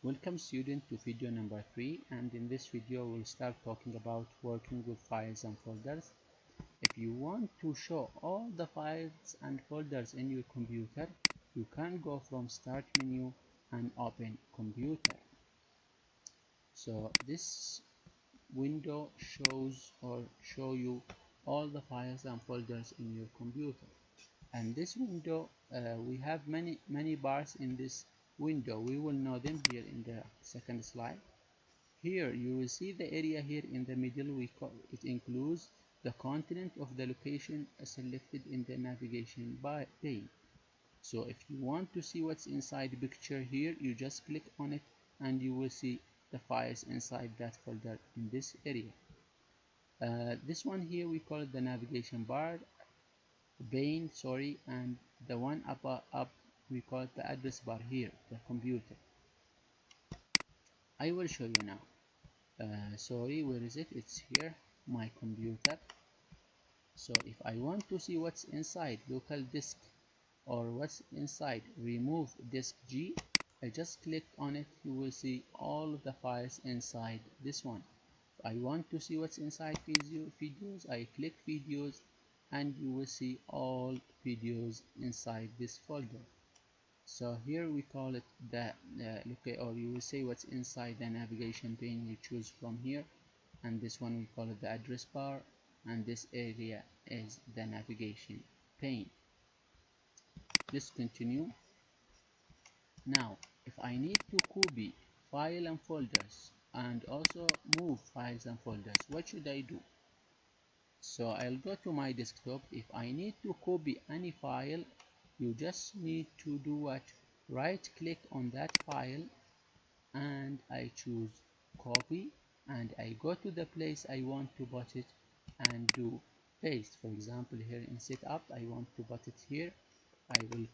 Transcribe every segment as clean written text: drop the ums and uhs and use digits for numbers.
Welcome student to video number 3, and in this video we'll start talking about working with files and folders. If you want to show all the files and folders in your computer, you can go from start menu and open computer. So this window show you all the files and folders in your computer. And this window, we have many bars in this window. We will know them here in the second slide. Here you will see the area here in the middle. It includes the content of the location selected in the navigation pane. So if you want to see what's inside the picture here, you just click on it and you will see the files inside that folder in this area. This one here we call it the navigation bar pane, and the one up we call it the address bar here, the computer. I will show you now. Where is it? It's here, my computer. So if I want to see what's inside local disk or what's inside remove disk G, I just click on it. You will see all of the files inside this one. If I want to see what's inside videos, I click videos and you will see all videos inside this folder. So here we call it or you will say what's inside the navigation pane. You choose from here, and this one we call it the address bar, and this area is the navigation pane. Let's continue. Now if I need to copy file and folders and also move files and folders, what should I do? So I'll go to my desktop. If I need to copy any file, you just need to do what? Right click on that file and I choose copy, and I go to the place I want to put it and do paste. For example, here in setup I want to put it here. I will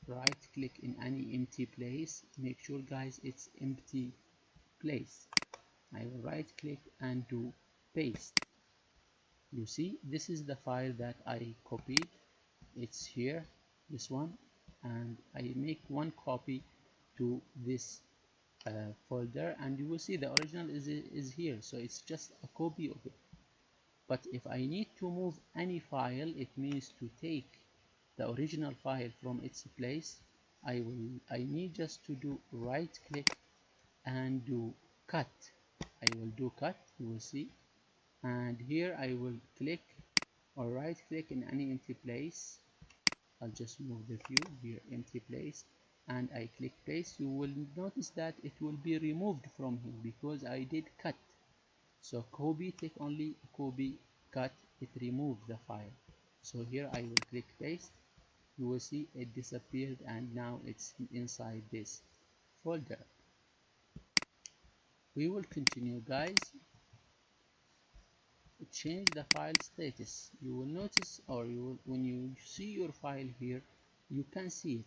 right click in any empty place. Make sure guys it's empty place. I will right click and do paste. You see, this is the file that I copied. It's here, this one, and I make one copy to this folder, and you will see the original is here, so it's just a copy of it. But if I need to move any file, it means to take the original file from its place, I need just to do right click and do cut. I will do cut, you will see, and here I will click or right click in any empty place. I'll just move the view here, empty place, and I click paste. You will notice that it will be removed from here because I did cut. So copy, take only copy, cut, it removed the file. So here I will click paste. You will see it disappeared and now it's inside this folder. We will continue guys. Change the file status. You will notice, or when you see your file here, you can see it,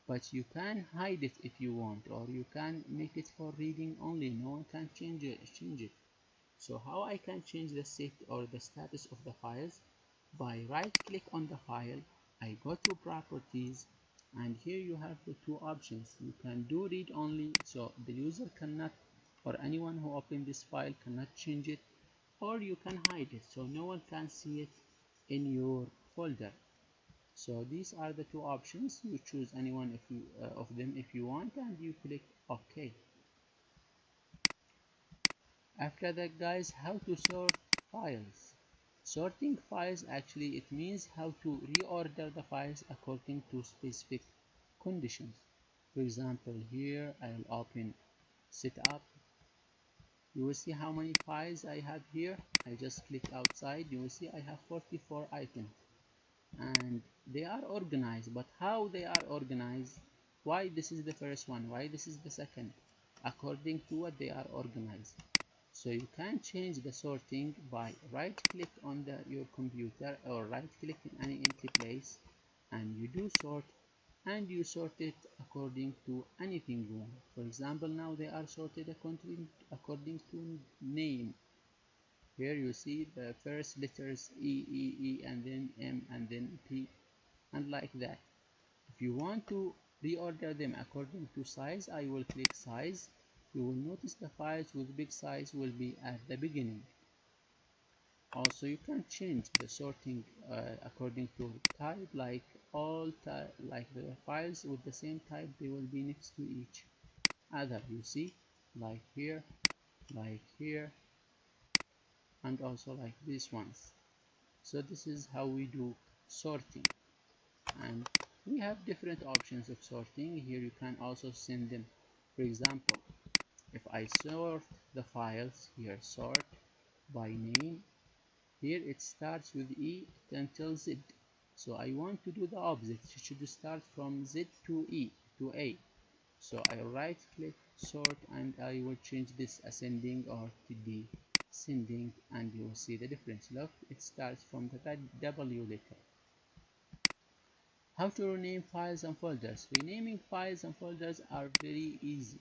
but you can hide it if you want, or you can make it for reading only. No one can change it. So how I can change the state or the status of the files? By right click on the file, I go to properties, and here you have the two options. You can do read only, so the user cannot, or anyone who opened this file cannot change it, or you can hide it so no one can see it in your folder. So these are the two options. You choose any one of them if you want, and you click OK. After that guys, how to sort files. Sorting files, actually it means how to reorder the files according to specific conditions. For example, here I'll open setup. You will see how many files I have here. I just click outside. You will see I have 44 items, and they are organized. But how they are organized? Why this is the first one? Why this is the second? According to what they are organized. So you can change the sorting by right click on your computer, or right click in any empty place, and you do sort, and you sort it according to anything you want. For example, now they are sorted according to name. Here you see the first letters E, and then M, and then P, and like that. If you want to reorder them according to size, I will click size, You will notice the files with big size will be at the beginning. Also, you can change the sorting according to type, like like the files with the same type, they will be next to each other. You see, like here, and also like these ones. So this is how we do sorting, and we have different options of sorting. Here you can also send them. For example, if I sort the files here, sort by name, here it starts with E until Z. So I want to do the opposite. It should start from Z to E to A. So I right click sort and I will change this ascending or to descending, and you will see the difference. Look, it starts from the W letter. How to rename files and folders? Renaming files and folders are very easy.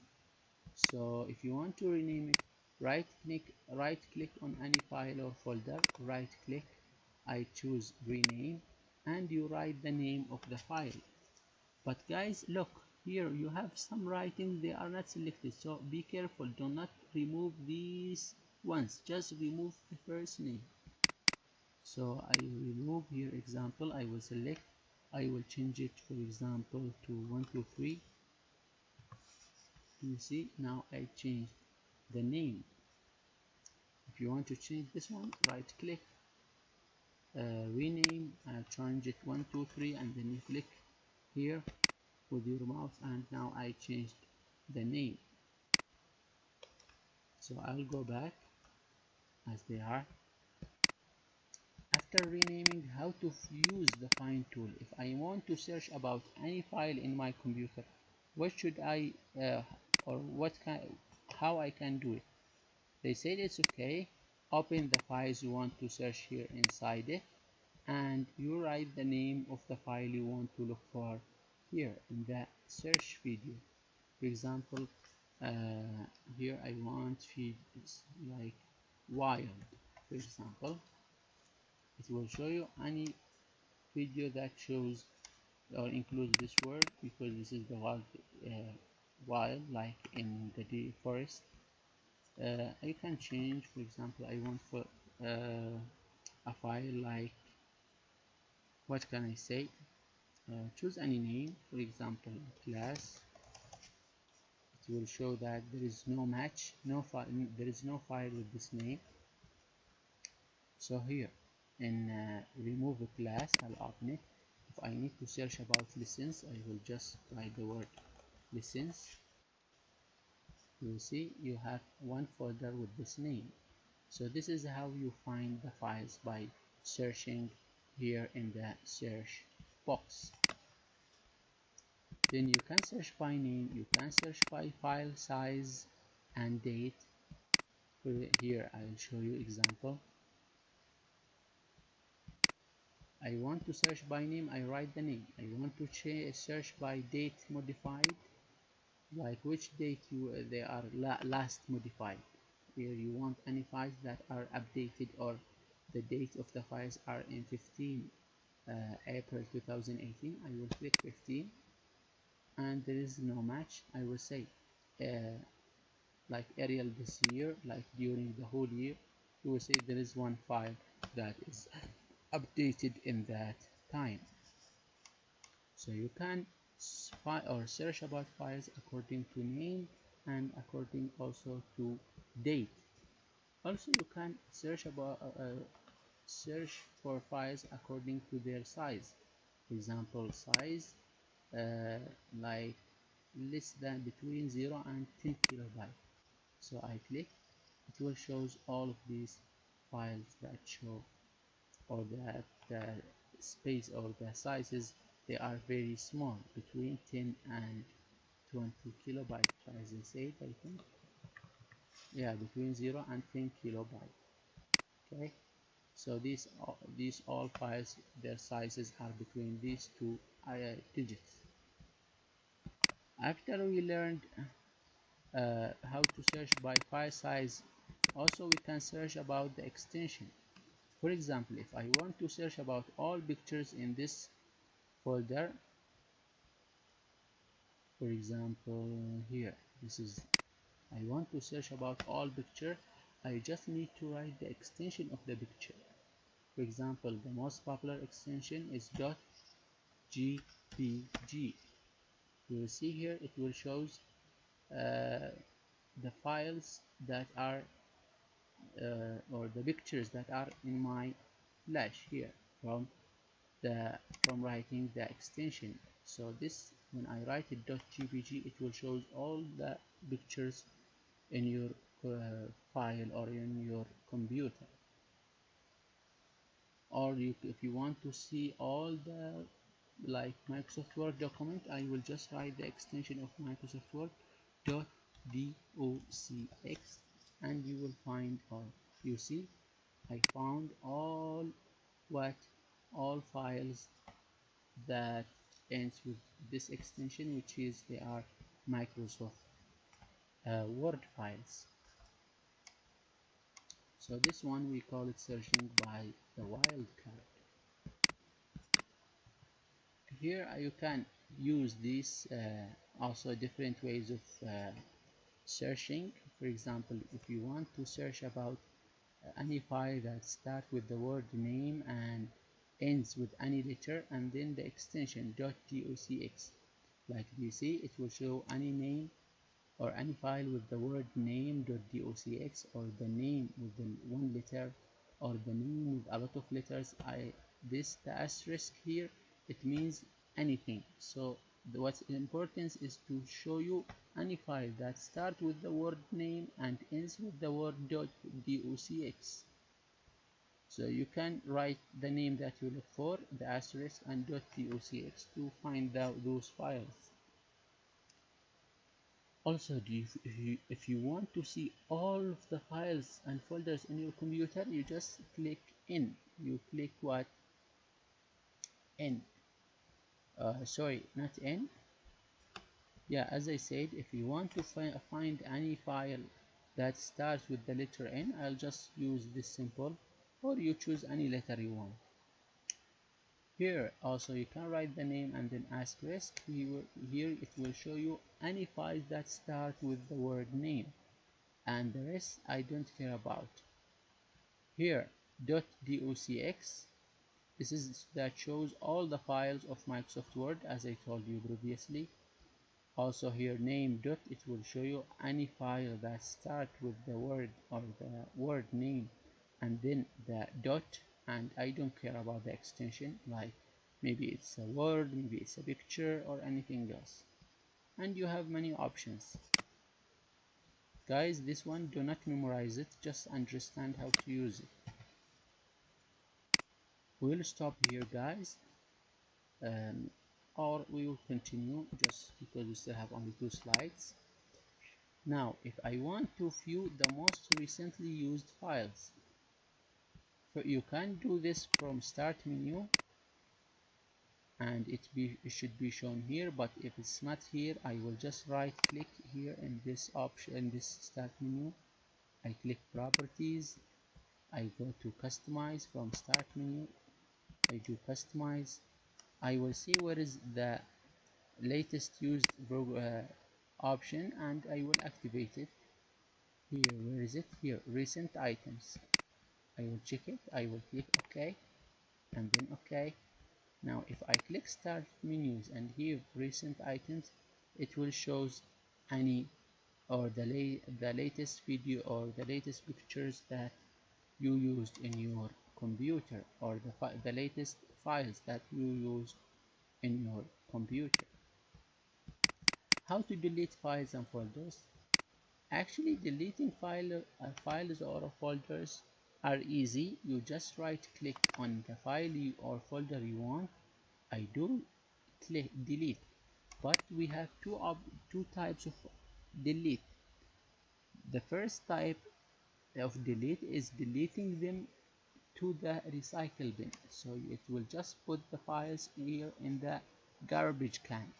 So if you want to rename it, right click on any file or folder, right click, I choose rename, and you write the name of the file. But guys, look here, you have some writing, they are not selected, so be careful, do not remove these ones, just remove the first name. So I remove here, example, I will select, I will change it, for example, to 123. You see, now I changed the name. If you want to change this one, right click, rename, change it 123, and then you click here with your mouse, and now I changed the name. So I'll go back as they are. After renaming, how to use the find tool. If I want to search about any file in my computer, what should I or what can how I can do it? They said it's okay. Open the files you want to search here inside it, and you write the name of the file you want to look for here in the search video. For example, here I want feeds like wild, for example. It will show you any video that shows or includes this word, because this is the wild like in the forest. I can change, for example, I want for a file like, what can I say, choose any name, for example class. It will show that there is no match, no file, there is no file with this name. So here in remove a class, I'll open it. If I need to search about lessons, I will just write the word lessons. You will see you have one folder with this name. So this is how you find the files, by searching here in the search box. Then you can search by name, you can search by file size and date. Here I'll show you example. I want to search by name, I write the name. I want to search by date modified, like which date they are last modified. Here you want any files that are updated, or the date of the files are in 15 April 2018. I will click 15, and there is no match. I will say like Arial this year, like during the whole year. You will say there is one file that is updated in that time. So you can or search about files according to name, and according also to date. Also you can search about search for files according to their size. For example, size like less than between 0 and 10 kilobyte. So I click, it will shows all of these files that show, or that the space or the sizes, they are very small, between 10 and 20 kilobyte, as I said, I think. Yeah, between 0 and 10 kilobyte. Okay, so these all files, their sizes are between these two digits. After we learned how to search by file size, also we can search about the extension. For example, if I want to search about all pictures in this folder, for example here, this is I want to search about all picture, I just need to write the extension of the picture. For example, the most popular extension is .jpg. You will see here it will shows the files that are or the pictures that are in my flash here from writing the extension. So this, when I write it .jpg, it will show all the pictures in your file or in your computer. Or if you want to see all the like Microsoft Word document, I will just write the extension of Microsoft Word .docx, and you will find all. You see, I found all files that ends with this extension, which is they are Microsoft Word files. So this one we call it searching by the wildcard. Here you can use these also different ways of searching. For example, if you want to search about any file that starts with the word name and ends with any letter and then the extension .docx, like you see, it will show any name or any file with the word name.docx, or the name with the one letter, or the name with a lot of letters. The asterisk here, it means anything. So what's important is to show you any file that starts with the word name and ends with the word .docx. So you can write the name that you look for, the asterisk, and .docx to find those files. Also, if you want to see all of the files and folders in your computer, you just click in. You click what? N. Sorry, not N. Yeah, as I said, if you want to find any file that starts with the letter N, I'll just use this simple, or you choose any letter you want. Here also you can write the name and then asterisk. Here it will show you any files that start with the word name, and the rest I don't care about. Here .docx, this is that shows all the files of Microsoft Word, as I told you previously. Also here name dot, it will show you any file that start with the word or the word name and then the dot, and I don't care about the extension, like maybe it's a word, maybe it's a picture, or anything else. And you have many options. Guys, this one do not memorize it, just understand how to use it. We'll stop here, guys, or we will continue just because we still have only 2 slides. Now if I want to view the most recently used files, so you can do this from start menu, and it should be shown here, but if it's not here, I will just right click here in this option, in this start menu. I click properties, I go to customize. From start menu I do customize. I will see where is the latest used option, and I will activate it. Here, where is it? Here, recent items. I will check it, I will click OK, and then OK. Now if I click start menus and here recent items, it will shows any or the latest video or the latest pictures that you used in your computer, or the latest files that you used in your computer. How to delete files and folders? Actually, deleting files or folders are easy. You just right click on the file or folder you want. I do click delete, but we have two types of delete. The first type of delete is deleting them to the recycle bin, so it will just put the files here in the garbage can,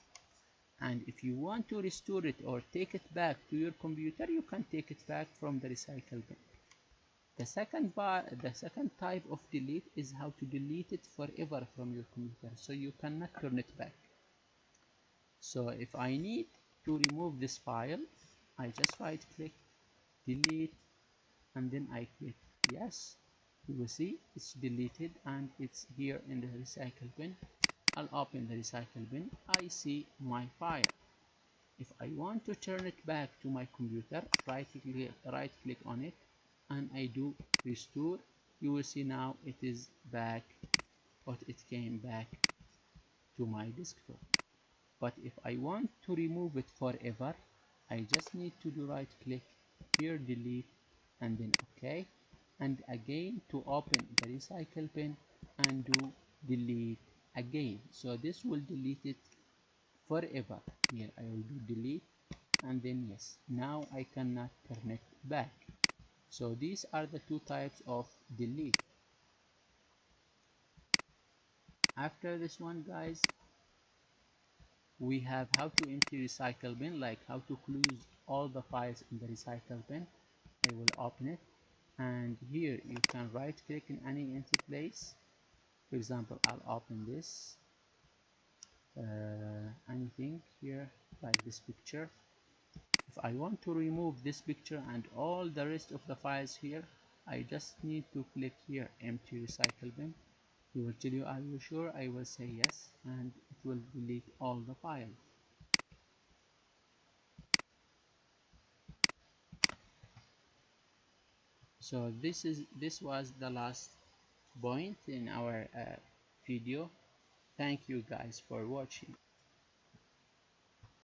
and if you want to restore it or take it back to your computer, you can take it back from the recycle bin. The second type of delete is how to delete it forever from your computer, so you cannot turn it back. So if I need to remove this file, I just right click, delete, and then I click yes. You will see it's deleted and it's here in the recycle bin. I'll open the recycle bin. I see my file. If I want to turn it back to my computer, right click on it and I do restore. You will see now it is back, but it came back to my desktop. But if I want to remove it forever, I just need to do right click here, delete, and then OK, and again to open the recycle bin and do delete again. So this will delete it forever. Here I will do delete and then yes. Now I cannot turn it back. So these are the two types of delete. After this one, guys, we have how to empty recycle bin, like how to close all the files in the recycle bin. I will open it, and here you can right click in any empty place. For example, I'll open this anything here like this picture. If I want to remove this picture and all the rest of the files here, I just need to click here empty recycle bin. He will tell you, are you sure? I will say yes, and it will delete all the files. So this was the last point in our video. Thank you guys for watching.